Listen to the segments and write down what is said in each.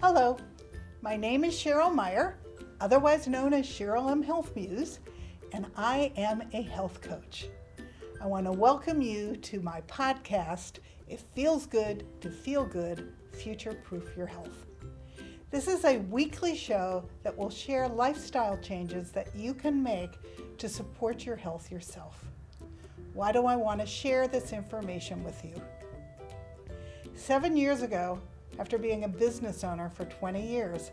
Hello, my name is Cheryl Meyer, otherwise known as Cheryl M. Health Muse, and I am a health coach. I want to welcome you to my podcast, It Feels Good to Feel Good, Future-Proof Your Health. This is a weekly show that will share lifestyle changes that you can make to support your health yourself. Why do I want to share this information with you? 7 years ago, after being a business owner for 20 years,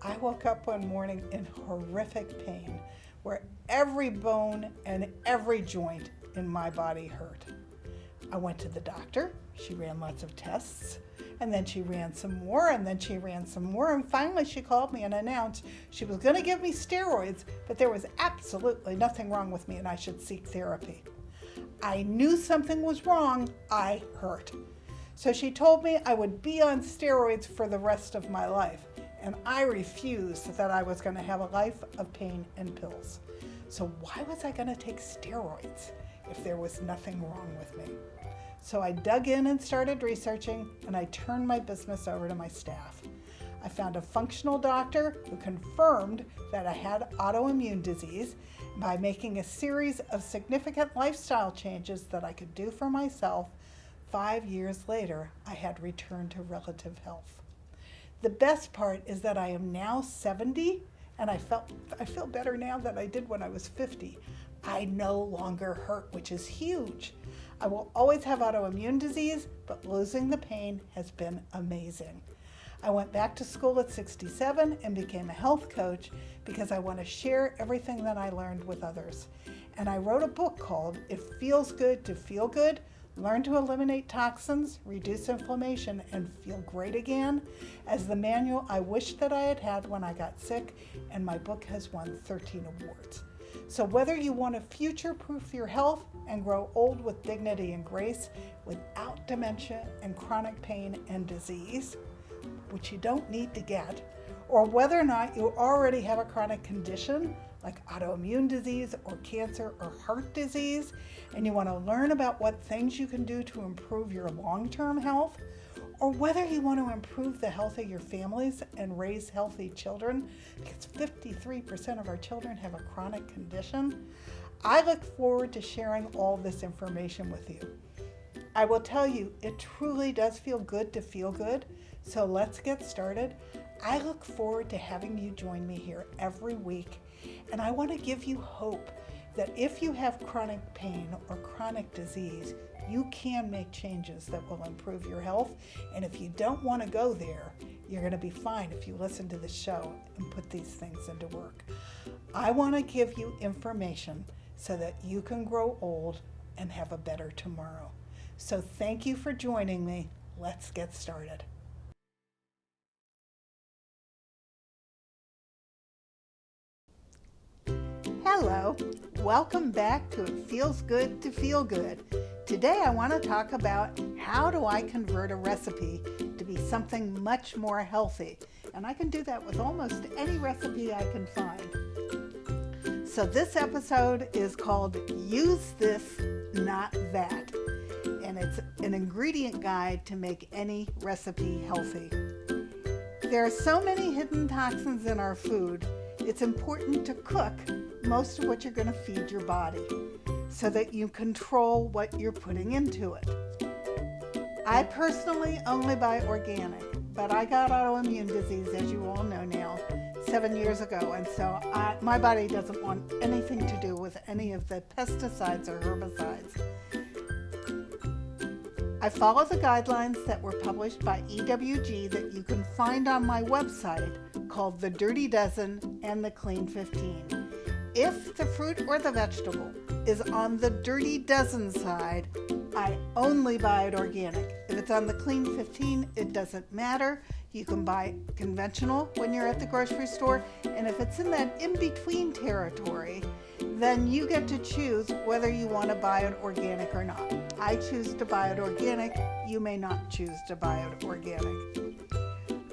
I woke up one morning in horrific pain where every bone and every joint in my body hurt. I went to the doctor. She ran lots of tests, and then she ran some more, and then she ran some more, and finally she called me and announced she was going to give me steroids, but there was absolutely nothing wrong with me and I should seek therapy. I knew something was wrong. I hurt. So she told me I would be on steroids for the rest of my life, and I refused that I was going to have a life of pain and pills. So why was I going to take steroids if there was nothing wrong with me? So I dug in and started researching, and I turned my business over to my staff. I found a functional doctor who confirmed that I had autoimmune disease. By making a series of significant lifestyle changes that I could do for myself, 5 years later, I had returned to relative health. The best part is that I am now 70, and I feel better now than I did when I was 50. I no longer hurt, which is huge. I will always have autoimmune disease, but losing the pain has been amazing. I went back to school at 67 and became a health coach because I want to share everything that I learned with others. And I wrote a book called It Feels Good to Feel Good, Learn to Eliminate Toxins, Reduce Inflammation, and Feel Great Again, as the manual I wish that I had had when I got sick, and my book has won 13 awards. So whether you want to future-proof your health and grow old with dignity and grace without dementia and chronic pain and disease, which you don't need to get, or whether or not you already have a chronic condition like autoimmune disease or cancer or heart disease, and you want to learn about what things you can do to improve your long-term health, or whether you want to improve the health of your families and raise healthy children, because 53% of our children have a chronic condition, I look forward to sharing all this information with you. I will tell you, it truly does feel good to feel good, so let's get started. I look forward to having you join me here every week, and I want to give you hope that if you have chronic pain or chronic disease, you can make changes that will improve your health. And if you don't want to go there, you're going to be fine if you listen to the show and put these things into work. I want to give you information so that you can grow old and have a better tomorrow. So thank you for joining me. Let's get started. Hello, welcome back to It Feels Good to Feel Good. Today I want to talk about how do I convert a recipe to be something much more healthy. And I can do that with almost any recipe I can find. So this episode is called Use This, Not That. And it's an ingredient guide to make any recipe healthy. There are so many hidden toxins in our food, it's important to cook most of what you're going to feed your body so that you control what you're putting into it. I personally only buy organic, but I got autoimmune disease, as you all know now, 7 years ago, and so my body doesn't want anything to do with any of the pesticides or herbicides. I follow the guidelines that were published by EWG that you can find on my website called The Dirty Dozen and The Clean 15. If the fruit or the vegetable is on the Dirty Dozen side, I only buy it organic. If it's on the Clean 15, it doesn't matter. You can buy conventional when you're at the grocery store, and if it's in that in-between territory, then you get to choose whether you want to buy it organic or not. I choose to buy it organic. You may not choose to buy it organic.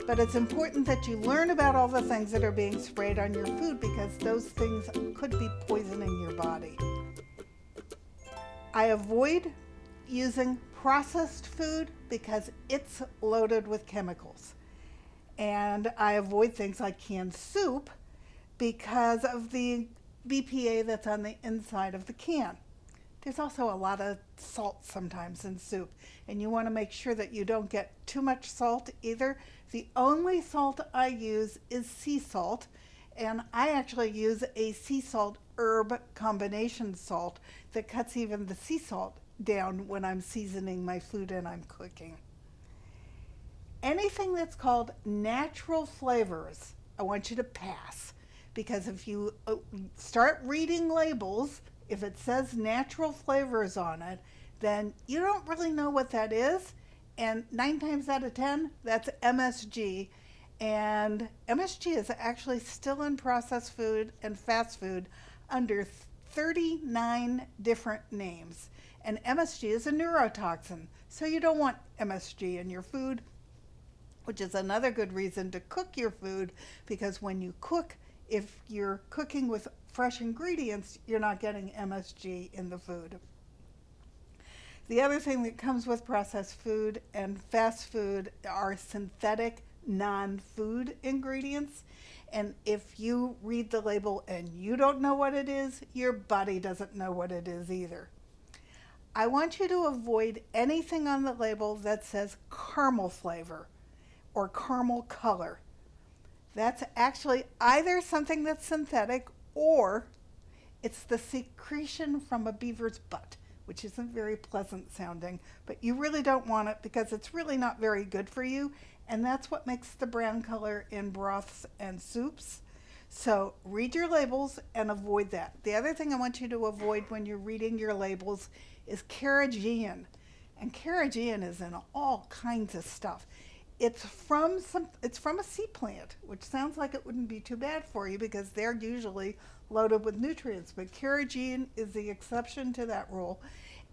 But it's important that you learn about all the things that are being sprayed on your food because those things could be poisoning your body. I avoid using processed food because it's loaded with chemicals. And I avoid things like canned soup because of the BPA that's on the inside of the can. There's also a lot of salt sometimes in soup, and you want to make sure that you don't get too much salt either. The only salt I use is sea salt, and I actually use a sea salt herb combination salt that cuts even the sea salt down when I'm seasoning my food and I'm cooking. Anything that's called natural flavors, I want you to pass, because if you start reading labels, if it says natural flavors on it, then you don't really know what that is. And 9 times out of 10, that's MSG. And MSG is actually still in processed food and fast food under 39 different names. And MSG is a neurotoxin, so you don't want MSG in your food, which is another good reason to cook your food, because when you cook, if you're cooking with fresh ingredients, you're not getting MSG in the food. The other thing that comes with processed food and fast food are synthetic non-food ingredients. And if you read the label and you don't know what it is, your body doesn't know what it is either. I want you to avoid anything on the label that says caramel flavor or caramel color. That's actually either something that's synthetic or it's the secretion from a beaver's butt, which isn't very pleasant sounding, but you really don't want it because it's really not very good for you, and that's what makes the brown color in broths and soups. So read your labels and avoid that. The other thing I want you to avoid when you're reading your labels is carrageenan, and carrageenan is in all kinds of stuff. It's from a sea plant, which sounds like it wouldn't be too bad for you because they're usually loaded with nutrients, but carrageenan is the exception to that rule,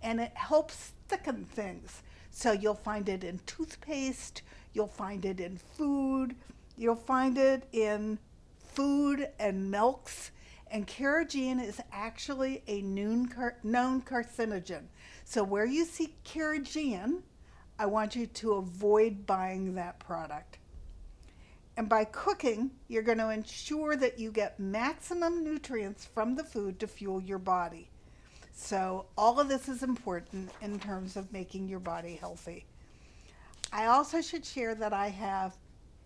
and it helps thicken things. So you'll find it in toothpaste, you'll find it in food, you'll find it in food and milks, and carrageenan is actually a known carcinogen. So where you see carrageenan, I want you to avoid buying that product. And by cooking, you're going to ensure that you get maximum nutrients from the food to fuel your body. So all of this is important in terms of making your body healthy. I also should share that I have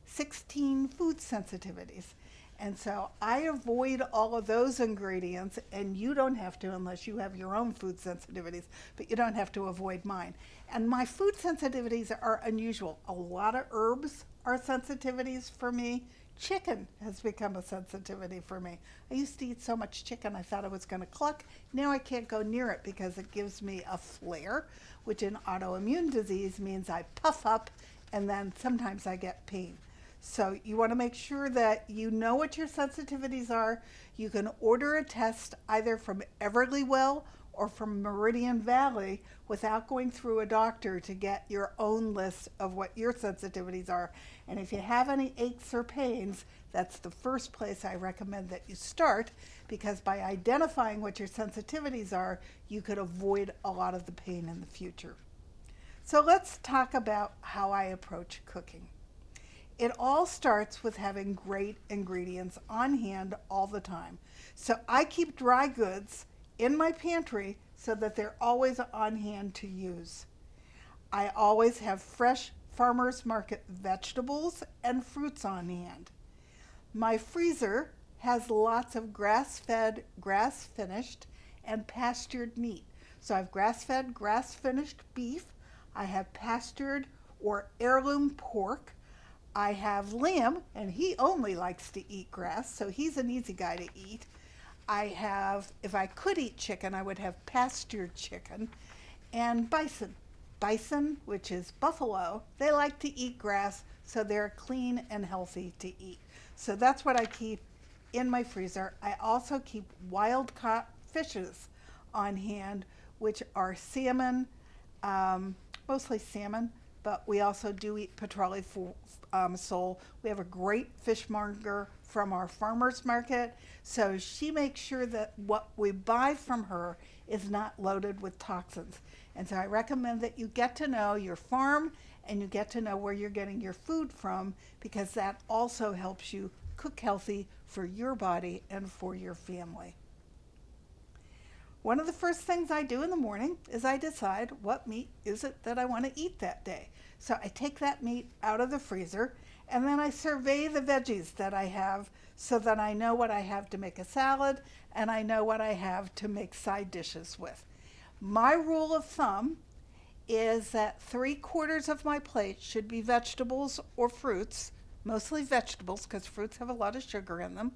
16 food sensitivities. And so I avoid all of those ingredients, and you don't have to unless you have your own food sensitivities, but you don't have to avoid mine. And my food sensitivities are unusual. A lot of herbs are sensitivities for me. Chicken has become a sensitivity for me. I used to eat so much chicken I thought I was going to cluck. Now I can't go near it because it gives me a flare, which in autoimmune disease means I puff up and then sometimes I get pain. So you want to make sure that you know what your sensitivities are. You can order a test either from Everlywell or from Meridian Valley without going through a doctor to get your own list of what your sensitivities are. And if you have any aches or pains, that's the first place I recommend that you start, because by identifying what your sensitivities are, you could avoid a lot of the pain in the future. So let's talk about how I approach cooking. It all starts with having great ingredients on hand all the time. So I keep dry goods in my pantry so that they're always on hand to use. I always have fresh farmers market vegetables and fruits on hand. My freezer has lots of grass-fed, grass-finished, and pastured meat. So I have grass-fed, grass-finished beef. I have pastured or heirloom pork. I have lamb, and he only likes to eat grass, so he's an easy guy to eat. I have, if I could eat chicken, I would have pastured chicken. And bison. Bison, which is buffalo, they like to eat grass, so they're clean and healthy to eat. So that's what I keep in my freezer. I also keep wild caught fishes on hand, which are salmon, mostly salmon, but we also do eat petrale sole. We have a great fishmonger from our farmer's market, so she makes sure that what we buy from her is not loaded with toxins. And so I recommend that you get to know your farm and you get to know where you're getting your food from, because that also helps you cook healthy for your body and for your family. One of the first things I do in the morning is I decide what meat is it that I want to eat that day. So I take that meat out of the freezer, and then I survey the veggies that I have so that I know what I have to make a salad and I know what I have to make side dishes with. My rule of thumb is that 3/4 of my plate should be vegetables or fruits, mostly vegetables because fruits have a lot of sugar in them,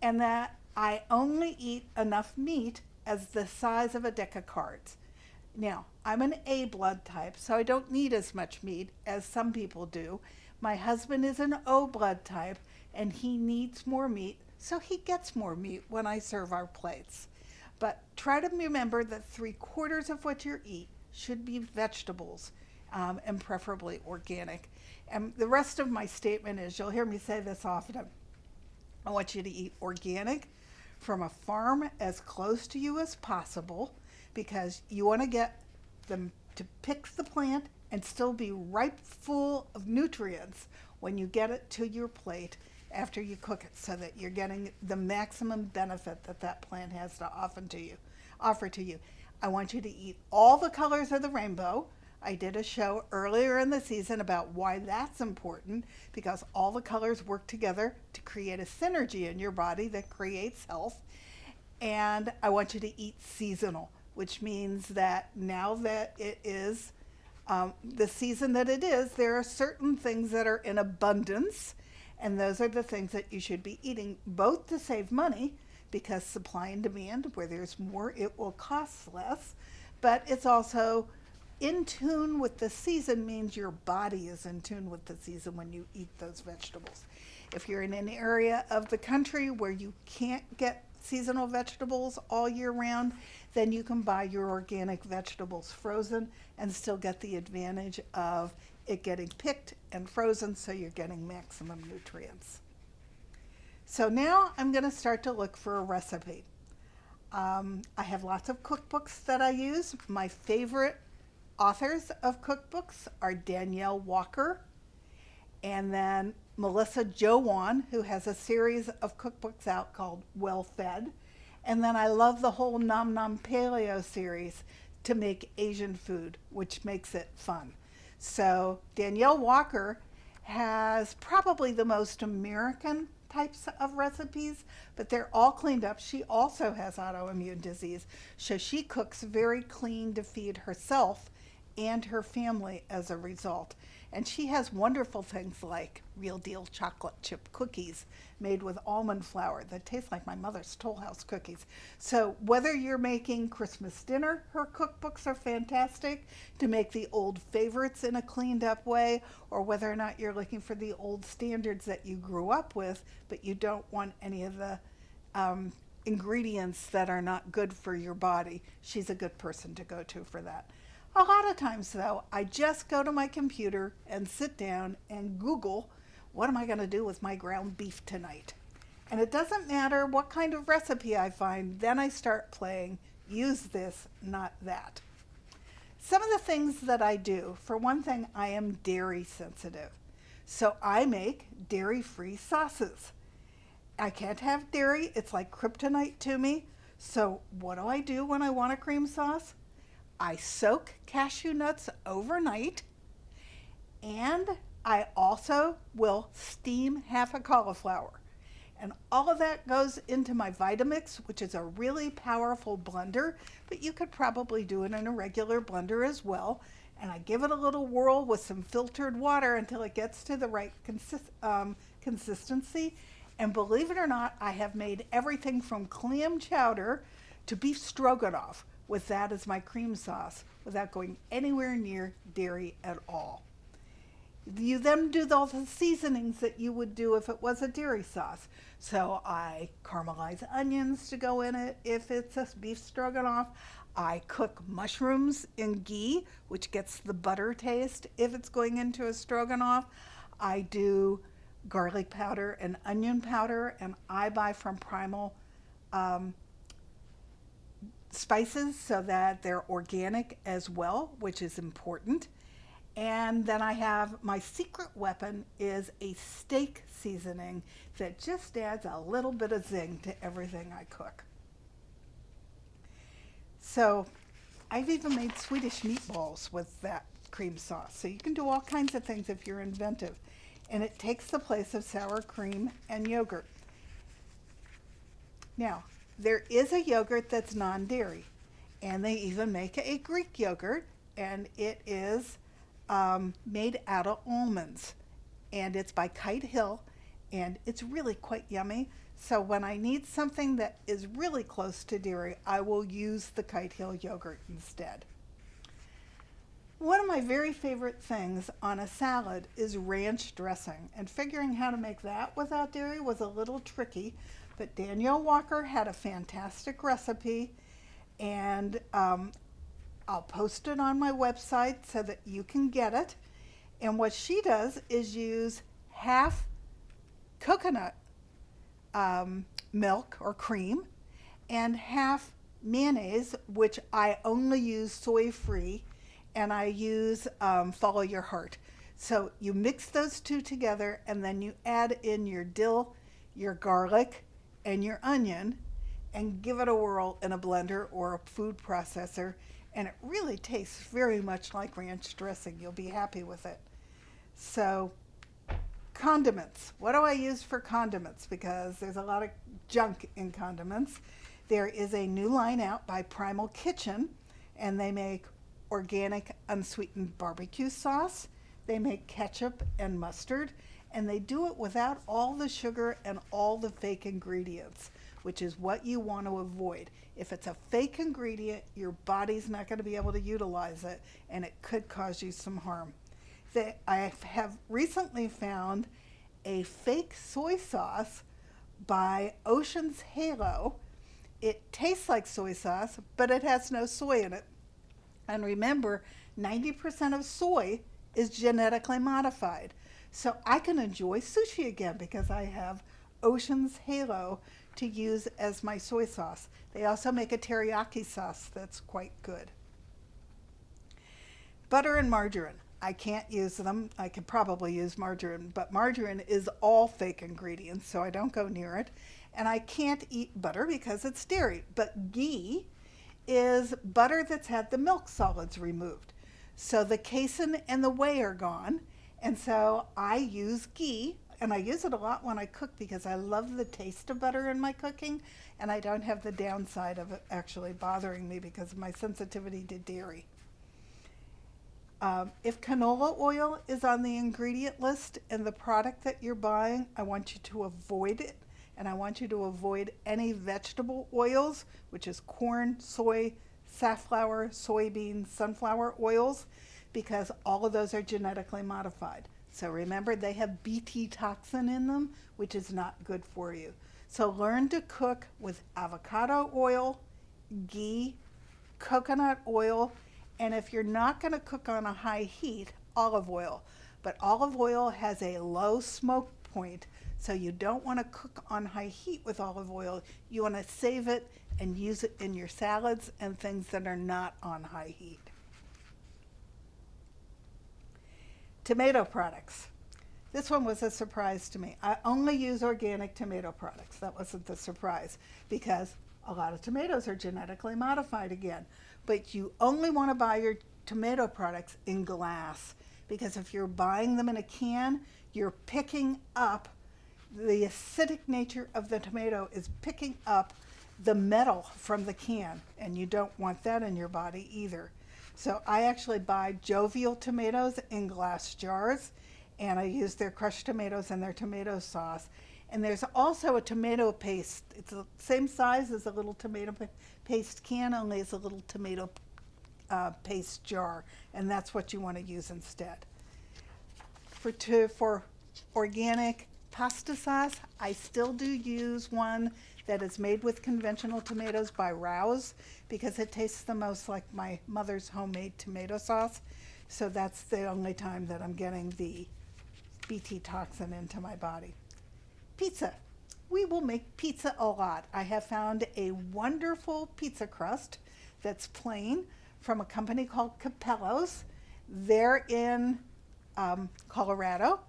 and that I only eat enough meat as the size of a deck of cards. Now, I'm an A blood type, so I don't need as much meat as some people do. My husband is an O blood type, and he needs more meat, so he gets more meat when I serve our plates. But try to remember that 3/4 of what you eat should be vegetables, and preferably organic. And the rest of my statement is, you'll hear me say this often, I want you to eat organic from a farm as close to you as possible, because you want to get them to pick the plant and still be ripe full of nutrients when you get it to your plate after you cook it, so that you're getting the maximum benefit that that plant has to offer to you. I want you to eat all the colors of the rainbow. I did a show earlier in the season about why that's important, because all the colors work together to create a synergy in your body that creates health. And I want you to eat seasonal, which means that now that it is the season that it is, there are certain things that are in abundance, and those are the things that you should be eating, both to save money, because supply and demand, where there's more, it will cost less, but it's also in tune with the season, means your body is in tune with the season when you eat those vegetables. If you're in an area of the country where you can't get seasonal vegetables all year round, then you can buy your organic vegetables frozen and still get the advantage of it getting picked and frozen, so you're getting maximum nutrients. So now I'm going to start to look for a recipe. I have lots of cookbooks that I use. My favorite authors of cookbooks are Danielle Walker and then Melissa Jowan, who has a series of cookbooks out called Well Fed. And then I love the whole Nom Nom Paleo series to make Asian food, which makes it fun. So Danielle Walker has probably the most American types of recipes, but they're all cleaned up. She also has autoimmune disease, so she cooks very clean to feed herself and her family as a result. And she has wonderful things like real deal chocolate chip cookies made with almond flour that taste like my mother's Toll House cookies. So whether you're making Christmas dinner, her cookbooks are fantastic to make the old favorites in a cleaned up way, or whether or not you're looking for the old standards that you grew up with, but you don't want any of the ingredients that are not good for your body. She's a good person to go to for that. A lot of times, though, I just go to my computer and sit down and Google, what am I going to do with my ground beef tonight? And it doesn't matter what kind of recipe I find, then I start playing, use this, not that. Some of the things that I do, for one thing, I am dairy sensitive. So I make dairy-free sauces. I can't have dairy, it's like kryptonite to me. So what do I do when I want a cream sauce? I soak cashew nuts overnight, and I also will steam half a cauliflower. And all of that goes into my Vitamix, which is a really powerful blender, but you could probably do it in a regular blender as well. And I give it a little whirl with some filtered water until it gets to the right consistency. And believe it or not, I have made everything from clam chowder to beef stroganoff with that as my cream sauce without going anywhere near dairy at all. You then do all the seasonings that you would do if it was a dairy sauce. So I caramelize onions to go in it if it's a beef stroganoff. I cook mushrooms in ghee, which gets the butter taste if it's going into a stroganoff. I do garlic powder and onion powder, and I buy from Primal spices so that they're organic as well, which is important. And then I have my secret weapon is a steak seasoning that just adds a little bit of zing to everything I cook. So I've even made Swedish meatballs with that cream sauce. So you can do all kinds of things if you're inventive. And it takes the place of sour cream and yogurt. Now, there is a yogurt that's non-dairy. And they even make a Greek yogurt. And it is made out of almonds. And it's by Kite Hill. And it's really quite yummy. So when I need something that is really close to dairy, I will use the Kite Hill yogurt instead. One of my very favorite things on a salad is ranch dressing, and figuring how to make that without dairy was a little tricky, but Danielle Walker had a fantastic recipe, and I'll post it on my website so that you can get it. And what she does is use half coconut milk or cream and half mayonnaise, which I only use soy-free, and I use Follow Your Heart. So you mix those two together, and then you add in your dill, your garlic, and your onion, and give it a whirl in a blender or a food processor, and it really tastes very much like ranch dressing. You'll be happy with it. So condiments. What do I use for condiments? Because there's a lot of junk in condiments. There is a new line out by Primal Kitchen, and they make organic unsweetened barbecue sauce. They make ketchup and mustard, and they do it without all the sugar and all the fake ingredients, which is what you want to avoid. If it's a fake ingredient, your body's not going to be able to utilize it, and it could cause you some harm. I have recently found a fake soy sauce by Ocean's Halo. It tastes like soy sauce, but it has no soy in it. And remember, 90% of soy is genetically modified. So I can enjoy sushi again because I have Ocean's Halo to use as my soy sauce. They also make a teriyaki sauce that's quite good. Butter and margarine. I can't use them. I could probably use margarine, but margarine is all fake ingredients, so I don't go near it. And I can't eat butter because it's dairy. But ghee is butter that's had the milk solids removed. So the casein and the whey are gone. And so I use ghee, and I use it a lot when I cook because I love the taste of butter in my cooking, and I don't have the downside of it actually bothering me because of my sensitivity to dairy. If canola oil is on the ingredient list in the product that you're buying, I want you to avoid it. And I want you to avoid any vegetable oils, which is corn, soy, safflower, soybean, sunflower oils, because all of those are genetically modified. So remember, they have Bt toxin in them, which is not good for you. So learn to cook with avocado oil, ghee, coconut oil, and if you're not going to cook on a high heat, olive oil. But olive oil has a low smoke point, so you don't want to cook on high heat with olive oil. You want to save it and use it in your salads and things that are not on high heat. Tomato products. This one was a surprise to me. I only use organic tomato products. That wasn't the surprise because a lot of tomatoes are genetically modified again. But you only want to buy your tomato products in glass because if you're buying them in a can, you're picking up the acidic nature of the tomato is picking up the metal from the can, and you don't want that in your body either. So I actually buy Jovial tomatoes in glass jars, and I use their crushed tomatoes and their tomato sauce. And there's also a tomato paste. It's the same size as a little tomato paste can, only it's a little tomato paste jar, and that's what you want to use instead. For organic pasta sauce, I still do use one that is made with conventional tomatoes by Rouse because it tastes the most like my mother's homemade tomato sauce. So that's the only time that I'm getting the Bt toxin into my body. Pizza. We will make pizza a lot. I have found a wonderful pizza crust that's plain from a company called Capello's. They're in Colorado,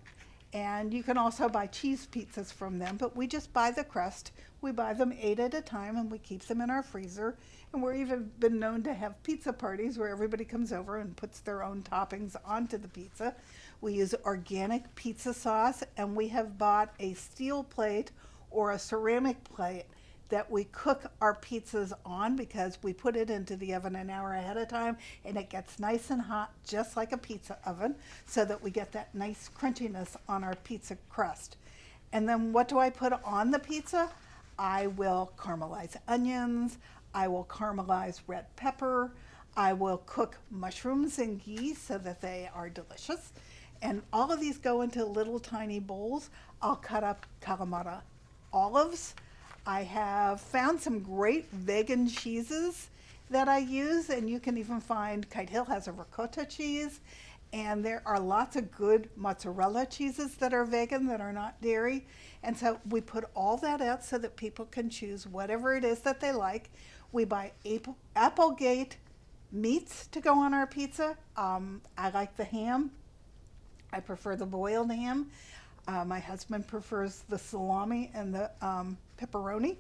and you can also buy cheese pizzas from them, but we just buy the crust. We buy them 8 at a time, and we keep them in our freezer. And we're even been known to have pizza parties where everybody comes over and puts their own toppings onto the pizza. We use organic pizza sauce, and we have bought a steel plate or a ceramic plate that we cook our pizzas on, because we put it into the oven an hour ahead of time and it gets nice and hot, just like a pizza oven, so that we get that nice crunchiness on our pizza crust. And then what do I put on the pizza? I will caramelize onions, I will caramelize red pepper, I will cook mushrooms in ghee so that they are delicious. And all of these go into little tiny bowls. I'll cut up Kalamata olives. I have found some great vegan cheeses that I use, and you can even find, Kite Hill has a ricotta cheese, and there are lots of good mozzarella cheeses that are vegan, that are not dairy. And so we put all that out so that people can choose whatever it is that they like. We buy Applegate meats to go on our pizza. I like the ham. I prefer the boiled ham. My husband prefers the salami and the pepperoni,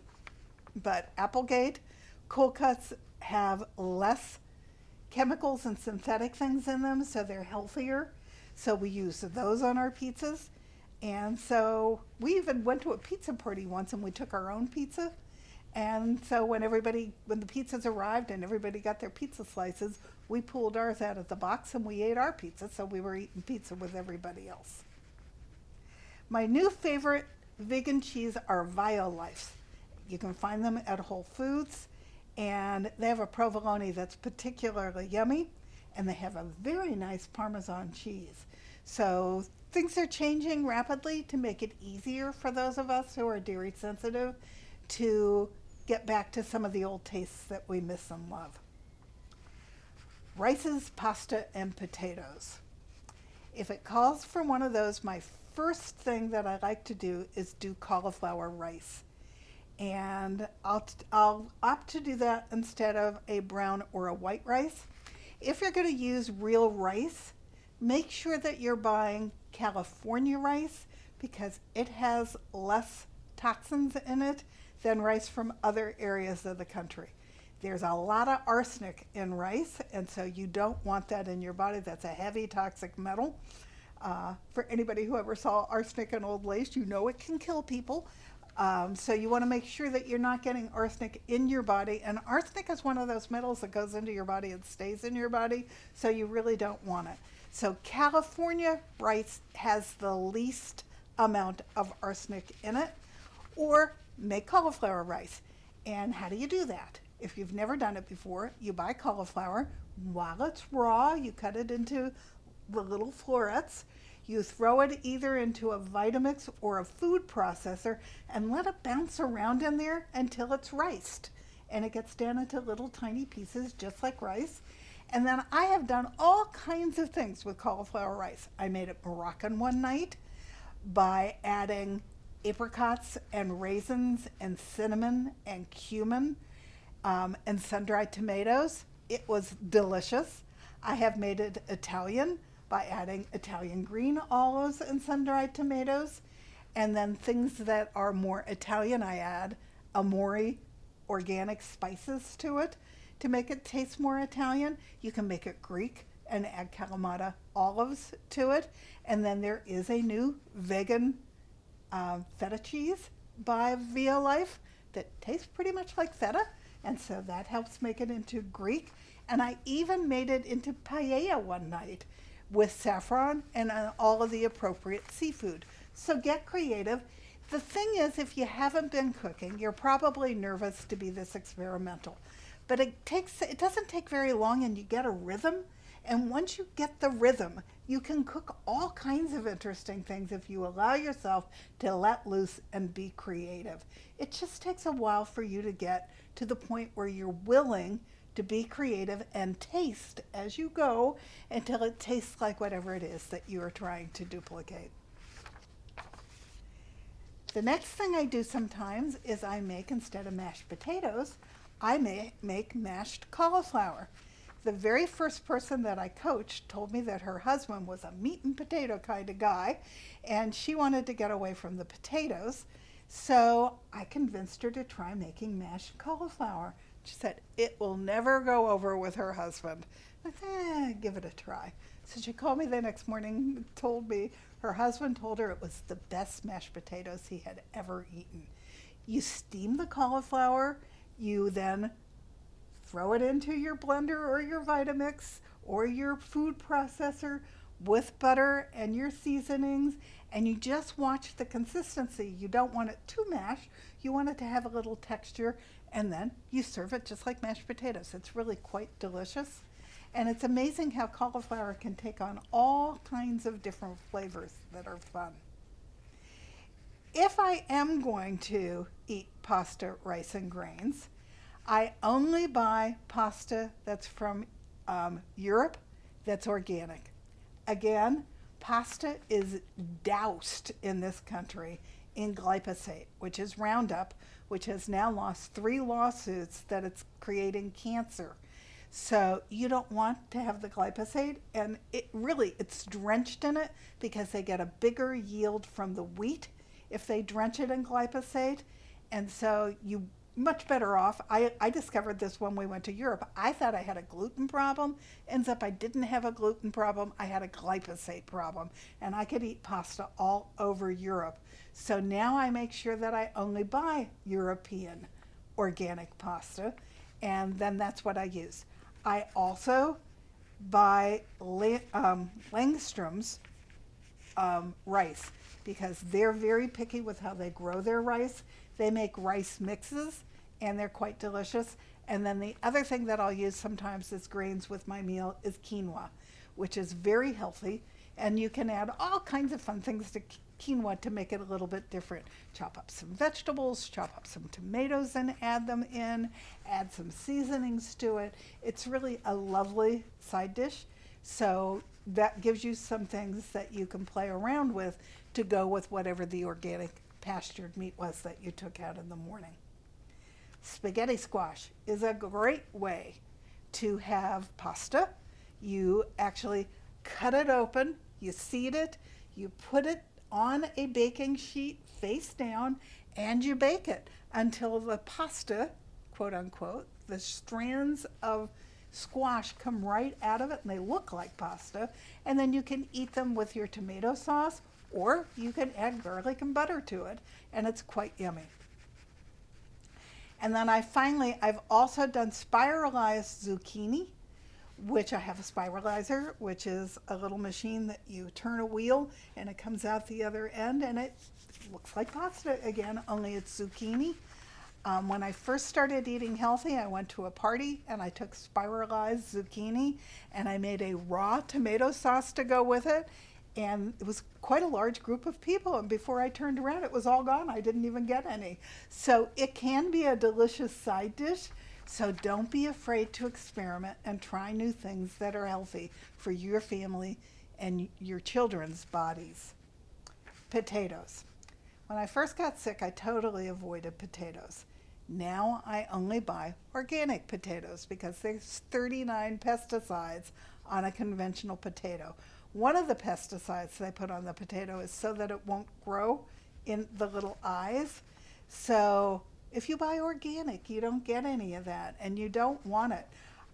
but Applegate cold cuts have less chemicals and synthetic things in them, so they're healthier. So we use those on our pizzas. And so we even went to a pizza party once and we took our own pizza. And so when the pizzas arrived and everybody got their pizza slices, we pulled ours out of the box and we ate our pizza, so we were eating pizza with everybody else. My new favorite vegan cheese are Violifes. You can find them at Whole Foods, and they have a provolone that's particularly yummy, and they have a very nice Parmesan cheese. So things are changing rapidly to make it easier for those of us who are dairy sensitive to get back to some of the old tastes that we miss and love. Rices, pasta, and potatoes. If it calls for one of those, my first thing that I like to do is do cauliflower rice. And I'll opt to do that instead of a brown or a white rice. If you're going to use real rice, make sure that you're buying California rice, because it has less toxins in it than rice from other areas of the country. There's a lot of arsenic in rice, and so you don't want that in your body. That's a heavy toxic metal. For anybody who ever saw arsenic in Old Lace, you know it can kill people. So you want to make sure that you're not getting arsenic in your body. And arsenic is one of those metals that goes into your body and stays in your body, so you really don't want it. So California rice has the least amount of arsenic in it. Or make cauliflower rice. And how do you do that? If you've never done it before, you buy cauliflower. While it's raw, you cut it into the little florets. You throw it either into a Vitamix or a food processor and let it bounce around in there until it's riced. And it gets down into little tiny pieces just like rice. And then I have done all kinds of things with cauliflower rice. I made it Moroccan one night by adding apricots and raisins and cinnamon and cumin and sun-dried tomatoes. It was delicious. I have made it Italian by adding Italian green olives and sun-dried tomatoes. And then things that are more Italian, I add Amori organic spices to it to make it taste more Italian. You can make it Greek and add Kalamata olives to it. And then there is a new vegan feta cheese by Violife that tastes pretty much like feta, and so that helps make it into Greek. And I even made it into paella one night with saffron and all of the appropriate seafood. So get creative. The thing is, if you haven't been cooking, you're probably nervous to be this experimental, but it doesn't take very long, and you get a rhythm. And once you get the rhythm, you can cook all kinds of interesting things if you allow yourself to let loose and be creative. It just takes a while for you to get to the point where you're willing to be creative and taste as you go until it tastes like whatever it is that you are trying to duplicate. The next thing I do sometimes is I make, instead of mashed potatoes, I make mashed cauliflower. The very first person that I coached told me that her husband was a meat and potato kind of guy, and she wanted to get away from the potatoes. So I convinced her to try making mashed cauliflower. She said it will never go over with her husband. I said, give it a try. So she called me the next morning and told me her husband told her it was the best mashed potatoes he had ever eaten. You steam the cauliflower, you then throw it into your blender or your Vitamix or your food processor with butter and your seasonings, and you just watch the consistency. You don't want it too mashed. You want it to have a little texture, and then you serve it just like mashed potatoes. It's really quite delicious. And it's amazing how cauliflower can take on all kinds of different flavors that are fun. If I am going to eat pasta, rice, and grains, I only buy pasta that's from Europe that's organic. Again, pasta is doused in this country in glyphosate, which is Roundup, which has now lost 3 lawsuits that it's creating cancer. So you don't want to have the glyphosate, and it's drenched in it because they get a bigger yield from the wheat if they drench it in glyphosate. And so you much better off. I discovered this when we went to Europe. I thought I had a gluten problem. Ends up I didn't have a gluten problem. I had a glyphosate problem, and I could eat pasta all over Europe. So now I make sure that I only buy European organic pasta, and then that's what I use. I also buy Langstrom's rice because they're very picky with how they grow their rice. They make rice mixes, and they're quite delicious. And then the other thing that I'll use sometimes as grains with my meal is quinoa, which is very healthy. And you can add all kinds of fun things to quinoa to make it a little bit different. Chop up some vegetables, chop up some tomatoes and add them in, add some seasonings to it. It's really a lovely side dish. So that gives you some things that you can play around with to go with whatever the organic pastured meat was that you took out in the morning. Spaghetti squash is a great way to have pasta. You actually cut it open, you seed it, you put it on a baking sheet face down, and you bake it until the pasta, quote unquote, the strands of squash come right out of it and they look like pasta. And then you can eat them with your tomato sauce, or you can add garlic and butter to it, and it's quite yummy. And then I've also done spiralized zucchini, which I have a spiralizer, which is a little machine that you turn a wheel and it comes out the other end, and it looks like pasta again, only it's zucchini. When I first started eating healthy, I went to a party and I took spiralized zucchini and I made a raw tomato sauce to go with it. And it was quite a large group of people, and before I turned around, it was all gone. I didn't even get any. So it can be a delicious side dish. So don't be afraid to experiment and try new things that are healthy for your family and your children's bodies. Potatoes. When I first got sick, I totally avoided potatoes. Now I only buy organic potatoes because there's 39 pesticides on a conventional potato. One of the pesticides they put on the potato is so that it won't grow in the little eyes. So if you buy organic, you don't get any of that, and you don't want it.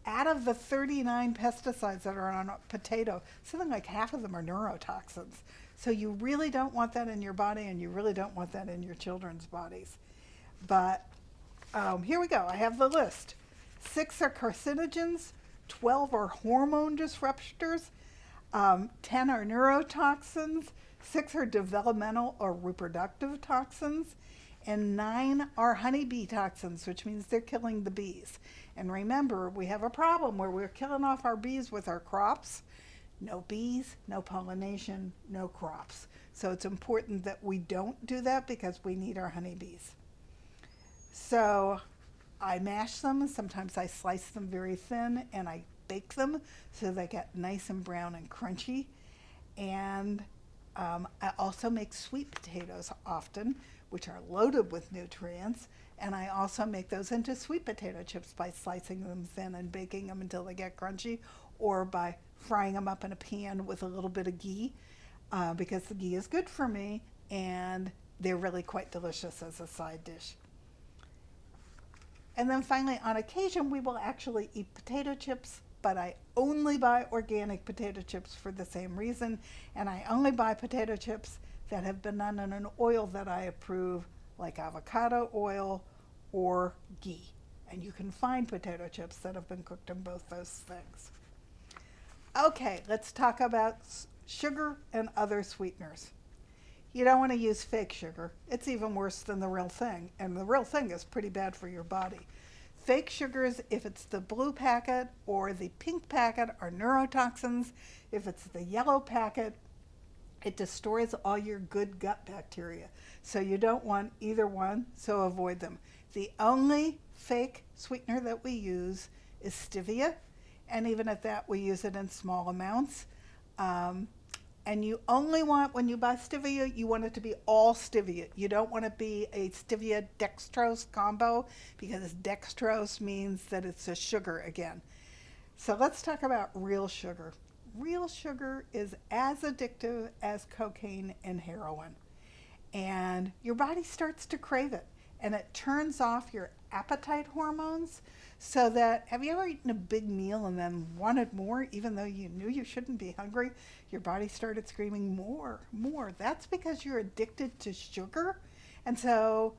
Out of the 39 pesticides that are on a potato, something like half of them are neurotoxins. So you really don't want that in your body, and you really don't want that in your children's bodies. But here we go. I have the list. 6 are carcinogens, 12 are hormone disruptors, 10 are neurotoxins, 6 are developmental or reproductive toxins, and 9 are honeybee toxins, which means they're killing the bees. And remember, we have a problem where we're killing off our bees with our crops. No bees, no pollination, no crops. So it's important that we don't do that because we need our honeybees. So I mash them. Sometimes I slice them very thin and I bake them so they get nice and brown and crunchy. And I also make sweet potatoes often, which are loaded with nutrients. And I also make those into sweet potato chips by slicing them thin and baking them until they get crunchy, or by frying them up in a pan with a little bit of ghee, because the ghee is good for me, and they're really quite delicious as a side dish. And then finally, on occasion, we will actually eat potato chips, but I only buy organic potato chips for the same reason, and I only buy potato chips that have been done in an oil that I approve, like avocado oil or ghee. And you can find potato chips that have been cooked in both those things. Okay, let's talk about sugar and other sweeteners. You don't want to use fake sugar. It's even worse than the real thing, and the real thing is pretty bad for your body. Fake sugars, if it's the blue packet or the pink packet, are neurotoxins. If it's the yellow packet, it destroys all your good gut bacteria. So you don't want either one, so avoid them. The only fake sweetener that we use is stevia, and even at that, we use it in small amounts. And you only want, when you buy stevia, you want it to be all stevia. You don't want to be a stevia dextrose combo, because dextrose means that it's a sugar again. So let's talk about real sugar. Real sugar is as addictive as cocaine and heroin. And your body starts to crave it, and it turns off your appetite hormones, so that, have you ever eaten a big meal and then wanted more, even though you knew you shouldn't be hungry? Your body started screaming more, more. That's because you're addicted to sugar. And so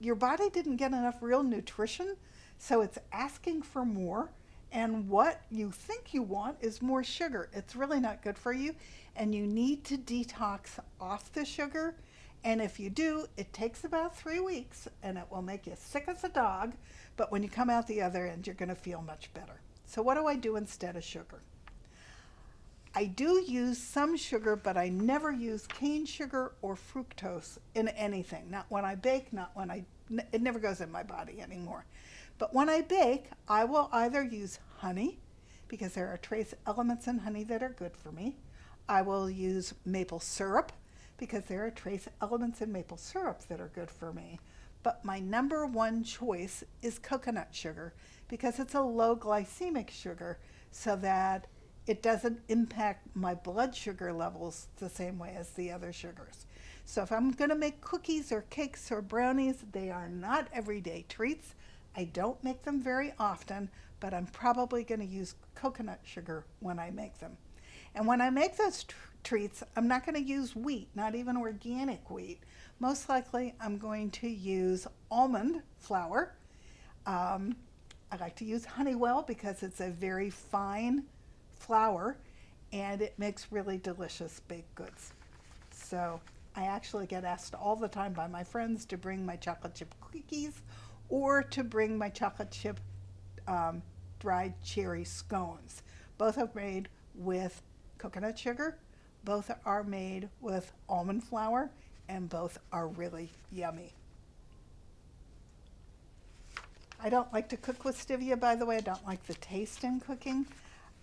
your body didn't get enough real nutrition, so it's asking for more. And what you think you want is more sugar. It's really not good for you, and you need to detox off the sugar. And if you do, it takes about 3 weeks, and it will make you sick as a dog, but when you come out the other end, you're going to feel much better. So what do I do instead of sugar? I do use some sugar, but I never use cane sugar or fructose in anything. Not when I bake, it never goes in my body anymore. But when I bake, I will either use honey, because there are trace elements in honey that are good for me. I will use maple syrup, because there are trace elements in maple syrup that are good for me. But my number one choice is coconut sugar, because it's a low glycemic sugar, so that it doesn't impact my blood sugar levels the same way as the other sugars. So if I'm going to make cookies or cakes or brownies, they are not everyday treats. I don't make them very often, but I'm probably going to use coconut sugar when I make them. And when I make those treats, I'm not going to use wheat, not even organic wheat. Most likely, I'm going to use almond flour. I like to use Honeywell because it's a very fine flour, and it makes really delicious baked goods. So I actually get asked all the time by my friends to bring my chocolate chip cookies, or to bring my chocolate chip dried cherry scones. Both are made with coconut sugar, both are made with almond flour, and both are really yummy. I don't like to cook with stevia, by the way. I don't like the taste in cooking.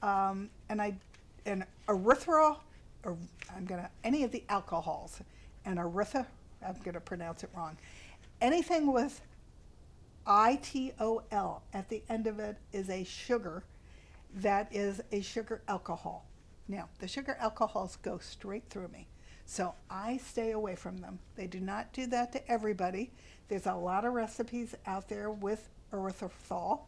And erythritol, or any of the alcohols, and I'm gonna pronounce it wrong. Anything with ITOL at the end of it is a sugar that is a sugar alcohol. Now, the sugar alcohols go straight through me, so I stay away from them. They do not do that to everybody. There's a lot of recipes out there with erythritol,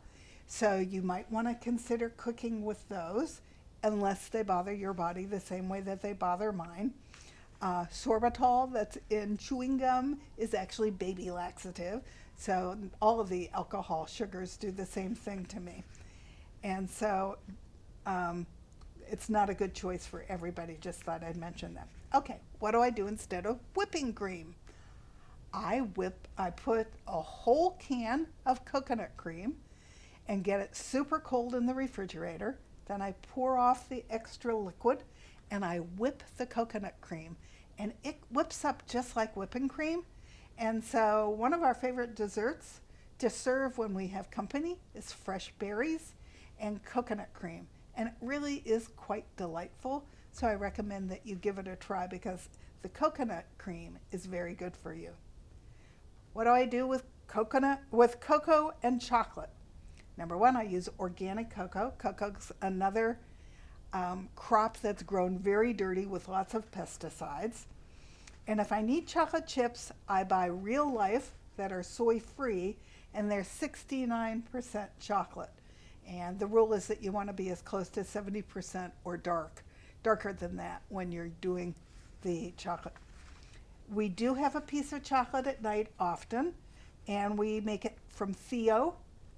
so you might want to consider cooking with those, unless they bother your body the same way that they bother mine. Sorbitol that's in chewing gum is actually baby laxative, so all of the alcohol sugars do the same thing to me. And so it's not a good choice for everybody. Just thought I'd mention that. Okay, what do I do instead of whipping cream? I put a whole can of coconut cream and get it super cold in the refrigerator. Then I pour off the extra liquid and I whip the coconut cream, and it whips up just like whipping cream. And so one of our favorite desserts to serve when we have company is fresh berries and coconut cream. And it really is quite delightful. So I recommend that you give it a try, because the coconut cream is very good for you. What do I do with cocoa and chocolate? Number one, I use organic cocoa. Cocoa's another crop that's grown very dirty with lots of pesticides. And if I need chocolate chips, I buy Real Life that are soy free, and they're 69% chocolate. And the rule is that you want to be as close to 70% or darker than that when you're doing the chocolate. We do have a piece of chocolate at night often, and we make it from Theo,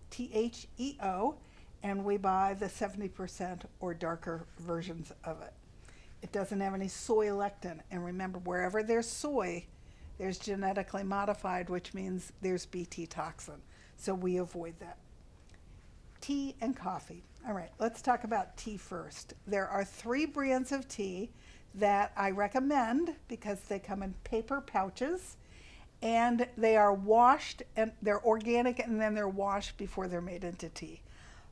Theo, and we buy the 70% or darker versions of it. It doesn't have any soy lectin, and remember, wherever there's soy, there's genetically modified, which means there's Bt toxin, so we avoid that. Tea and coffee. All right, let's talk about tea first. There are 3 brands of tea that I recommend because they come in paper pouches, and they are washed, and they're organic, and then they're washed before they're made into tea.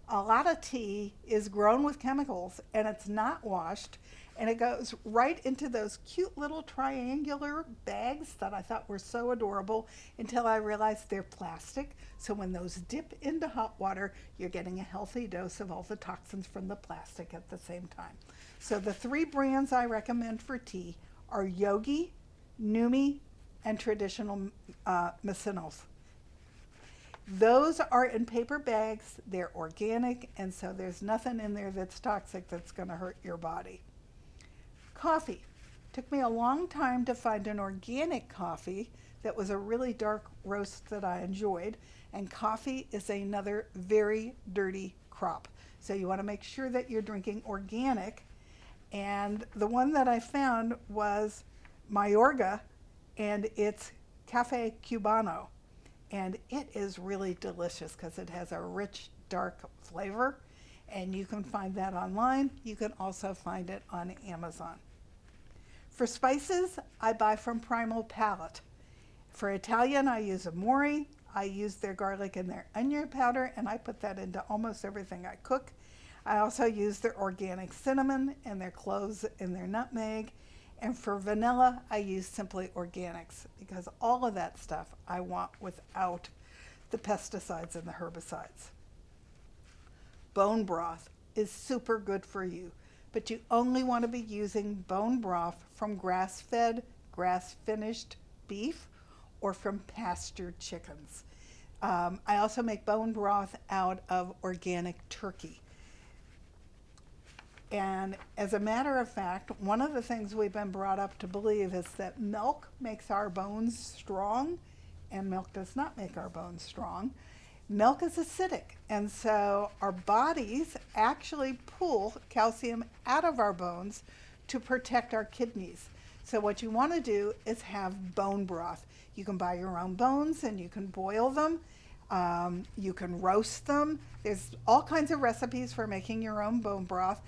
A lot of tea is grown with chemicals, and it's not washed, and it goes right into those cute little triangular bags that I thought were so adorable until I realized they're plastic. So when those dip into hot water, you're getting a healthy dose of all the toxins from the plastic at the same time. So the 3 brands I recommend for tea are Yogi, Numi, and traditional Macinos. Those are in paper bags, they're organic, and so there's nothing in there that's toxic that's going to hurt your body. Coffee. Took me a long time to find an organic coffee that was a really dark roast that I enjoyed, and coffee is another very dirty crop. So you want to make sure that you're drinking organic, and the one that I found was Mayorga, and it's Cafe Cubano, and it is really delicious because it has a rich, dark flavor, and you can find that online. You can also find it on Amazon. For spices, I buy from Primal Palette. For Italian, I use Amore. I use their garlic and their onion powder, and I put that into almost everything I cook. I also use their organic cinnamon and their cloves and their nutmeg. And for vanilla, I use Simply Organics because all of that stuff I want without the pesticides and the herbicides. Bone broth is super good for you, but you only want to be using bone broth from grass-fed, grass-finished beef or from pastured chickens. I also make bone broth out of organic turkey. And as a matter of fact, one of the things we've been brought up to believe is that milk makes our bones strong, and milk does not make our bones strong. Milk is acidic, and so our bodies actually pull calcium out of our bones to protect our kidneys. So what you want to do is have bone broth. You can buy your own bones and you can boil them. You can roast them. There's all kinds of recipes for making your own bone broth.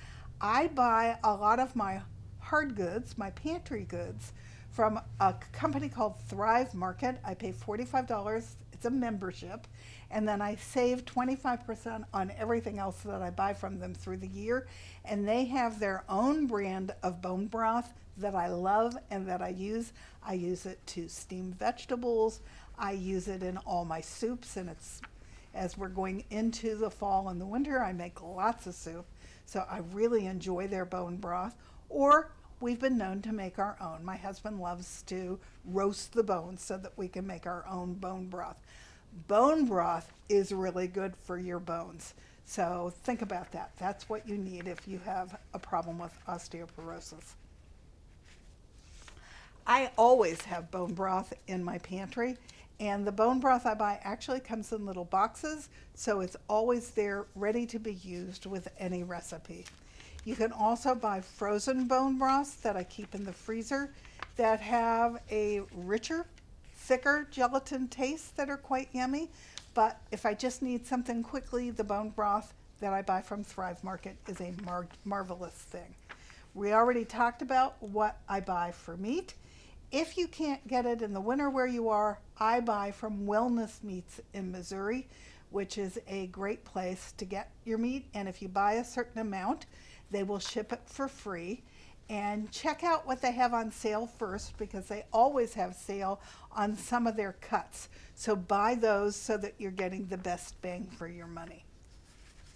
I buy a lot of my hard goods, my pantry goods, from a company called Thrive Market. I pay $45. It's a membership. And then I save 25% on everything else that I buy from them through the year. And they have their own brand of bone broth that I love and that I use. I use it to steam vegetables. I use it in all my soups. And it's, as we're going into the fall and the winter, I make lots of soup. So I really enjoy their bone broth. Or we've been known to make our own. My husband loves to roast the bones so that we can make our own bone broth. Bone broth is really good for your bones. So think about that. That's what you need if you have a problem with osteoporosis. I always have bone broth in my pantry, and the bone broth I buy actually comes in little boxes, so it's always there ready to be used with any recipe. You can also buy frozen bone broths that I keep in the freezer that have a richer, thicker gelatin taste that are quite yummy. But if I just need something quickly, the bone broth that I buy from Thrive Market is a marvelous thing. We already talked about what I buy for meat. If you can't get it in the winter where you are, I buy from Wellness Meats in Missouri, which is a great place to get your meat. And if you buy a certain amount, they will ship it for free. And check out what they have on sale first, because they always have sale on some of their cuts. So buy those so that you're getting the best bang for your money.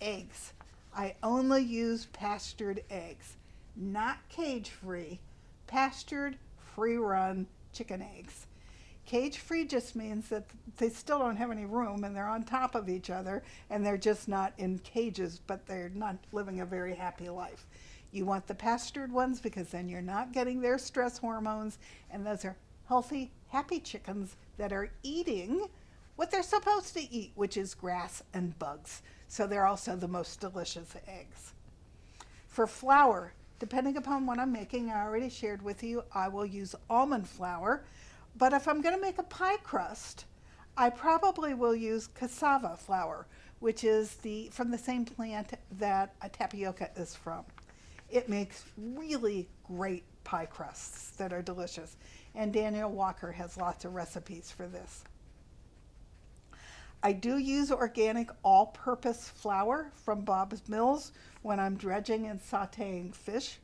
Eggs. I only use pastured eggs, not cage-free, pastured, free-run chicken eggs. Cage-free just means that they still don't have any room and they're on top of each other and they're just not in cages, but they're not living a very happy life. You want the pastured ones because then you're not getting their stress hormones, and those are healthy, happy chickens that are eating what they're supposed to eat, which is grass and bugs. So they're also the most delicious eggs. For flour, depending upon what I'm making, I already shared with you, I will use almond flour. But if I'm going to make a pie crust, I probably will use cassava flour, which is from the same plant that a tapioca is from. It makes really great pie crusts that are delicious. And Daniel Walker has lots of recipes for this. I do use organic all-purpose flour from Bob's Mills when I'm dredging and sauteing fish.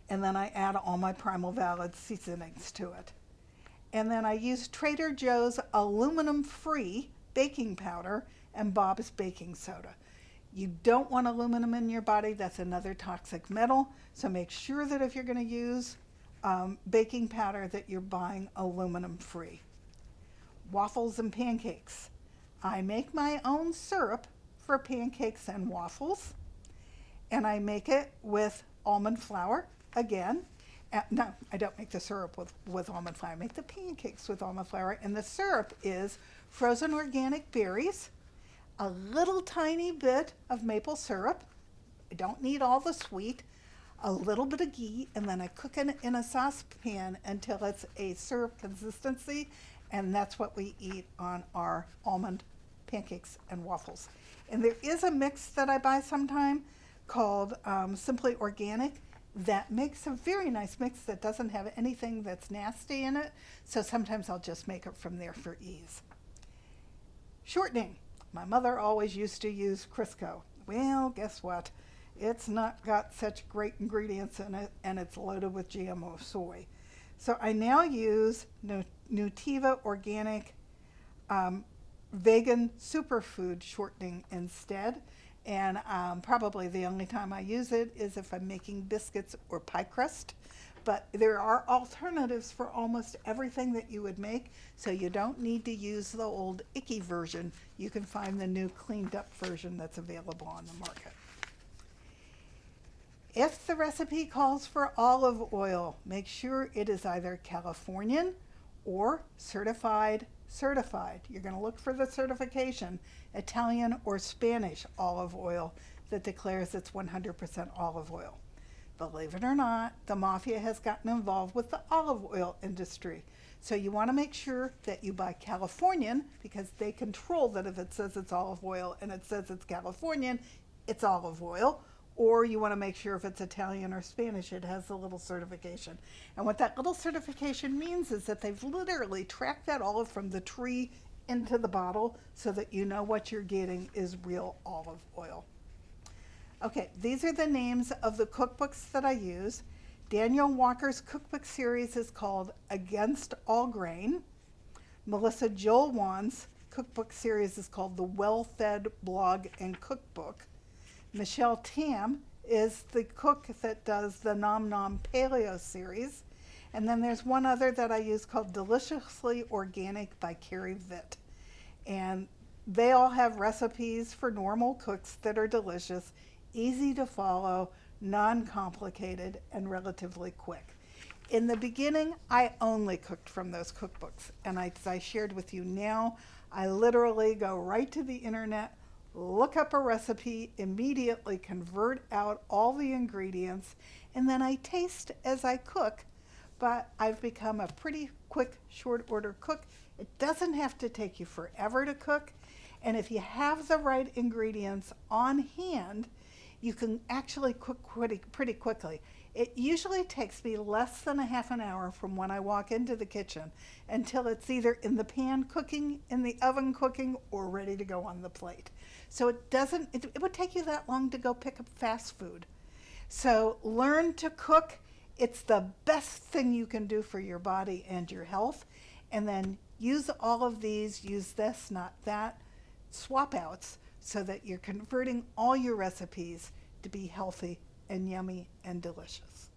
And then I add all my Primal Valid seasonings to it. And then I use Trader Joe's aluminum-free baking powder and Bob's baking soda. You don't want aluminum in your body. That's another toxic metal. So make sure that if you're going to use baking powder that you're buying aluminum-free. Waffles and pancakes. I make my own syrup for pancakes and waffles. And I make it with almond flour again. No, I don't make the syrup with almond flour. I make the pancakes with almond flour. And the syrup is frozen organic berries, a little tiny bit of maple syrup. I don't need all the sweet. A little bit of ghee, and then I cook it in a saucepan until it's a syrup consistency, and that's what we eat on our almond pancakes and waffles. And there is a mix that I buy sometime called Simply Organic that makes a very nice mix that doesn't have anything that's nasty in it, so sometimes I'll just make it from there for ease. Shortening. My mother always used to use Crisco. Well, guess what? It's not got such great ingredients in it, and it's loaded with GMO soy. So I now use Nutiva Organic Vegan Superfood Shortening instead. And probably the only time I use it is if I'm making biscuits or pie crust. But there are alternatives for almost everything that you would make, so you don't need to use the old icky version. You can find the new cleaned up version that's available on the market. If the recipe calls for olive oil, make sure it is either Californian or certified. You're going to look for the certification, Italian or Spanish olive oil that declares it's 100% olive oil. Believe it or not, the mafia has gotten involved with the olive oil industry. So you want to make sure that you buy Californian, because they control that if it says it's olive oil and it says it's Californian, it's olive oil. Or you want to make sure if it's Italian or Spanish, it has a little certification. And what that little certification means is that they've literally tracked that olive from the tree into the bottle so that you know what you're getting is real olive oil. Okay, these are the names of the cookbooks that I use. Daniel Walker's cookbook series is called Against All Grain. Melissa Jolwan's cookbook series is called The Well-Fed Blog and Cookbook. Michelle Tam is the cook that does the Nom Nom Paleo series. And then there's one other that I use called Deliciously Organic by Carrie Vitt. And they all have recipes for normal cooks that are delicious, easy to follow, non-complicated, and relatively quick. In the beginning, I only cooked from those cookbooks. And as I shared with you now, I literally go right to the internet, look up a recipe, immediately convert out all the ingredients, and then I taste as I cook. But I've become a pretty quick, short order cook. It doesn't have to take you forever to cook. And if you have the right ingredients on hand, you can actually cook pretty quickly. It usually takes me less than a half an hour from when I walk into the kitchen until it's either in the pan cooking, in the oven cooking, or ready to go on the plate. So it would take you that long to go pick up fast food. So learn to cook. It's the best thing you can do for your body and your health. And then use all of these, use this, not that, swap outs so that you're converting all your recipes to be healthy and yummy and delicious.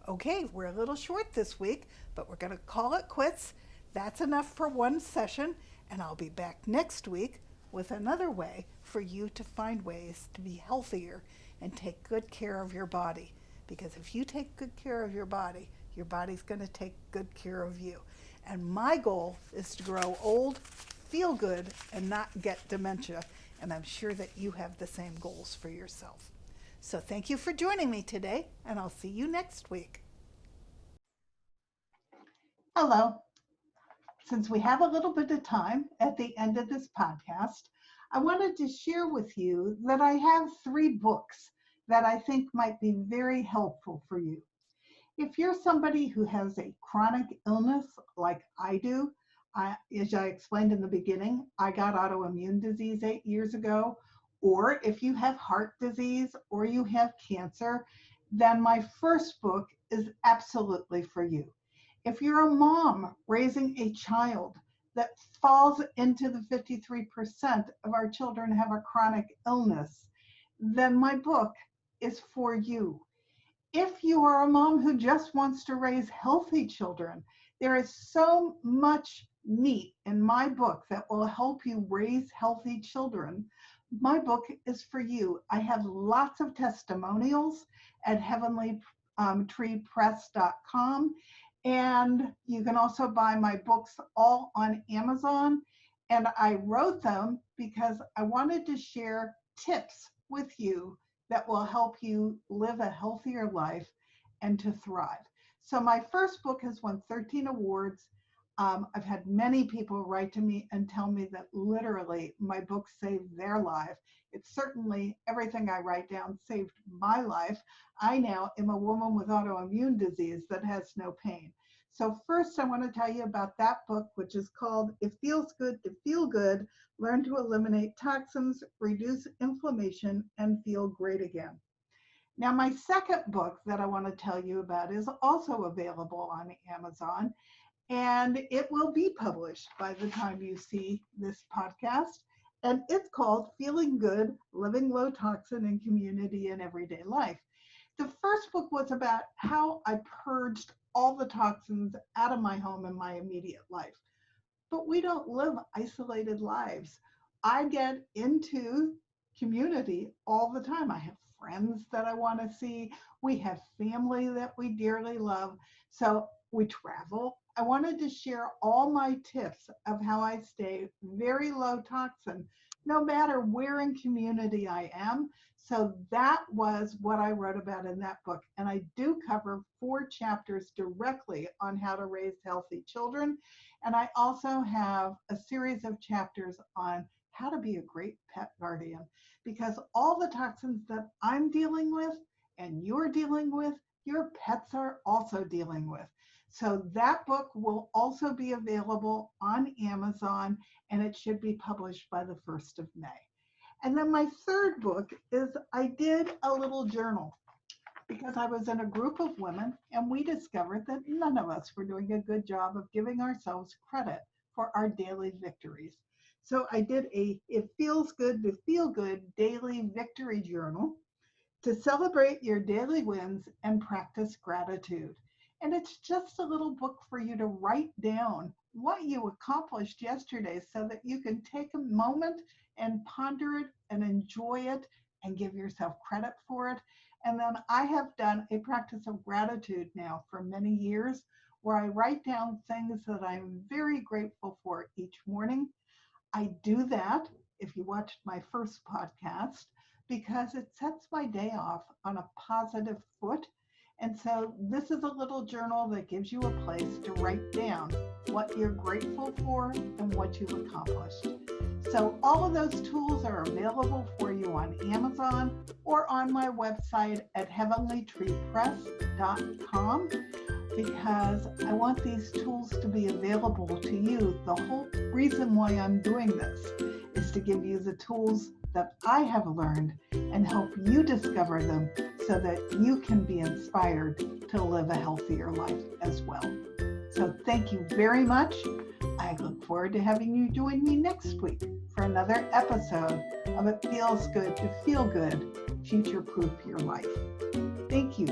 Okay, we're a little short this week, but we're going to call it quits. That's enough for one session, and I'll be back next week with another way for you to find ways to be healthier and take good care of your body. Because if you take good care of your body's going to take good care of you. And my goal is to grow old, feel good, and not get dementia. And I'm sure that you have the same goals for yourself. So thank you for joining me today, and I'll see you next week. Hello. Since we have a little bit of time at the end of this podcast, I wanted to share with you that I have 3 books that I think might be very helpful for you. If you're somebody who has a chronic illness like I do, as I explained in the beginning, I got autoimmune disease 8 years ago, or if you have heart disease or you have cancer, then my first book is absolutely for you. If you're a mom raising a child that falls into the 53% of our children have a chronic illness, then my book is for you. If you are a mom who just wants to raise healthy children, there is so much meat in my book that will help you raise healthy children. My book is for you. I have lots of testimonials at heavenlytreepress.com. And you can also buy my books all on Amazon. And I wrote them because I wanted to share tips with you that will help you live a healthier life and to thrive. So my first book has won 13 awards. I've had many people write to me and tell me that literally my book saved their life. It's certainly everything I write down saved my life. I now am a woman with autoimmune disease that has no pain. So first I want to tell you about that book, which is called It Feels Good to Feel Good, Learn to Eliminate Toxins, Reduce Inflammation, and Feel Great Again. Now my second book that I want to tell you about is also available on Amazon, and it will be published by the time you see this podcast. And it's called Feeling Good, Living Low Toxin in Community and Everyday Life. The first book was about how I purged all the toxins out of my home and my immediate life. But we don't live isolated lives. I get into community all the time. I have friends that I want to see. We have family that we dearly love. So we travel. I wanted to share all my tips of how I stay very low toxin, no matter where in community I am. So that was what I wrote about in that book. And I do cover 4 chapters directly on how to raise healthy children. And I also have a series of chapters on how to be a great pet guardian, because all the toxins that I'm dealing with and you're dealing with, your pets are also dealing with. So that book will also be available on Amazon, and it should be published by the 1st of May. And then my third book is I did a little journal because I was in a group of women and we discovered that none of us were doing a good job of giving ourselves credit for our daily victories. So I did a It Feels Good to Feel Good daily victory journal to celebrate your daily wins and practice gratitude. And it's just a little book for you to write down what you accomplished yesterday so that you can take a moment and ponder it and enjoy it and give yourself credit for it. And then I have done a practice of gratitude now for many years, where I write down things that I'm very grateful for each morning. I do that, if you watched my first podcast, because it sets my day off on a positive foot. And so this is a little journal that gives you a place to write down what you're grateful for and what you've accomplished. So all of those tools are available for you on Amazon or on my website at heavenlytreepress.com, because I want these tools to be available to you. The whole reason why I'm doing this is to give you the tools that I have learned and help you discover them so that you can be inspired to live a healthier life as well. So thank you very much. I look forward to having you join me next week for another episode of It Feels Good to Feel Good, Future-Proof Your Life. Thank you.